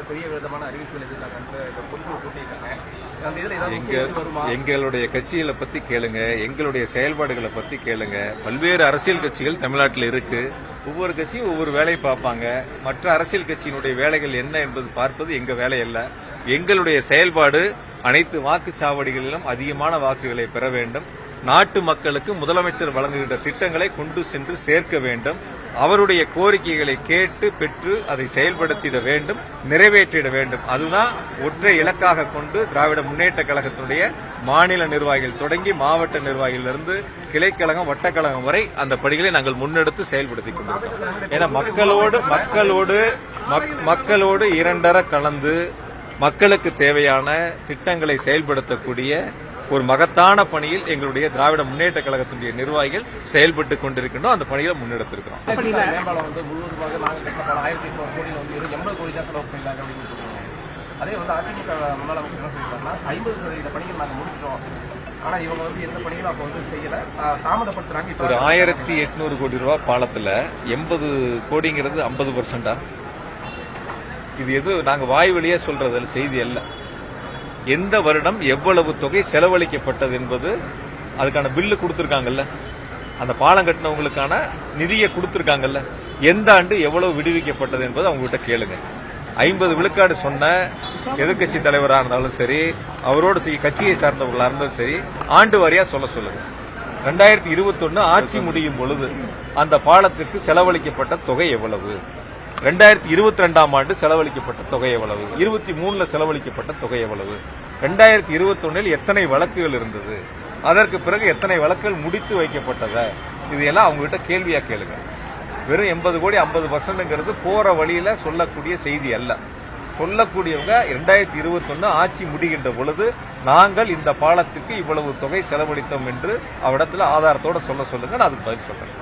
பெரிய விதமான அறிவிப்புகள் எங்களுடைய கட்சிகளை பத்தி கேளுங்க, எங்களுடைய செயல்பாடுகளை பத்தி கேளுங்க. பல்வேறு அரசியல் கட்சிகள் தமிழ்நாட்டில் இருக்கு. ஒவ்வொரு கட்சியும் ஒவ்வொரு வேலையை பார்ப்பாங்க. மற்ற அரசியல் கட்சியினுடைய வேலைகள் என்ன என்பது பார்ப்பது எங்க வேலை அல்ல. எங்களுடைய செயல்பாடு அனைத்து வாக்குச்சாவடிகளிலும் அதிகமான வாக்குகளை பெற வேண்டும். நாட்டு மக்களுக்கு முதலமைச்சர் வழங்குகின்ற திட்டங்களை கொண்டு சென்று சேர்க்க வேண்டும். அவருடைய கோரிக்கைகளை கேட்டு பெற்று அதை செயல்படுத்திட வேண்டும், நிறைவேற்றிட வேண்டும். அதுதான் ஒற்றை இலக்காக கொண்டு திராவிட முன்னேற்ற கழகத்தினுடைய மாநில நிர்வாகிகள் தொடங்கி மாவட்ட நிர்வாகிகளிலிருந்து கிளைக்கழகம் வட்டக்கழகம் வரை அந்த பணிகளை நாங்கள் முன்னெடுத்து செயல்படுத்திக் கொண்டிருக்கிறோம். ஏன்னா மக்களோடு இரண்டர கலந்து மக்களுக்கு தேவையான திட்டங்களை செயல்படுத்தக்கூடிய ஒரு மகத்தான பணியில் எங்களுடைய திராவிட முன்னேற்ற கழகத்தினுடைய நிர்வாகிகள் செயல்பட்டுக் கொண்டிருக்கின்றோம். அந்த பணிகளை முன்னெடுத்திருக்கிறோம். அதே வந்து அதிமுக முன்னாள் அமைச்சர் என்ன சொல்லியிருக்காருன்னா 50% பணிகள் நாங்கள் முடிச்சிட்டோம், ஆனா இவங்க வந்து எந்த பணிகளும் அப்போ வந்து செய்யல, தாமதப்படுத்துறாங்க. ஒரு 1800 கோடி ரூபாய் பாலத்துல 80 கோடிங்கிறது 50%. இது எது நாங்க வாய் வழியா சொல்றது செய்தி அல்ல. எந்த வருடம் எவ்வளவு தொகை செலவழிக்கப்பட்டது என்பது அதுக்கான பில்லு கொடுத்திருக்காங்கல்ல, அந்த பாலம் கட்டினவங்களுக்கான நிதியை கொடுத்திருக்காங்கல்ல, எந்த ஆண்டு எவ்வளவு விடுவிக்கப்பட்டது என்பது அவங்ககிட்ட கேளுங்க. 50 விழுக்காடு சொன்ன எதிர்கட்சி தலைவராக இருந்தாலும் சரி, அவரோடு கட்சியை சார்ந்தவர்களாக இருந்தாலும் சரி, ஆண்டு வாரியா சொல்லுங்க. 2021 ஆட்சி முடியும் பொழுது அந்த பாலத்திற்கு செலவழிக்கப்பட்ட தொகை எவ்வளவு, 2022ஆம் ஆண்டு செலவழிக்கப்பட்ட தொகை எவ்வளவு, 23ல் செலவழிக்கப்பட்ட தொகை எவ்வளவு, 2021ல் எத்தனை வழக்குகள் இருந்தது, அதற்கு பிறகு எத்தனை வழக்குகள் முடித்து வைக்கப்பட்டத, இதையெல்லாம் அவங்ககிட்ட கேள்வியா கேளுங்க. வெறும் 80 கோடி 50%ங்கிறது போற வழியில சொல்லக்கூடிய செய்தி அல்ல. சொல்லக்கூடியவங்க 2021 ஆட்சி முடிகின்ற பொழுது நாங்கள் இந்த பாலத்திற்கு இவ்வளவு தொகை செலவழித்தோம் என்று அவரிடத்துல ஆதாரத்தோட சொல்லுங்க. நான் அதுக்கு பதில் சொல்றேன்.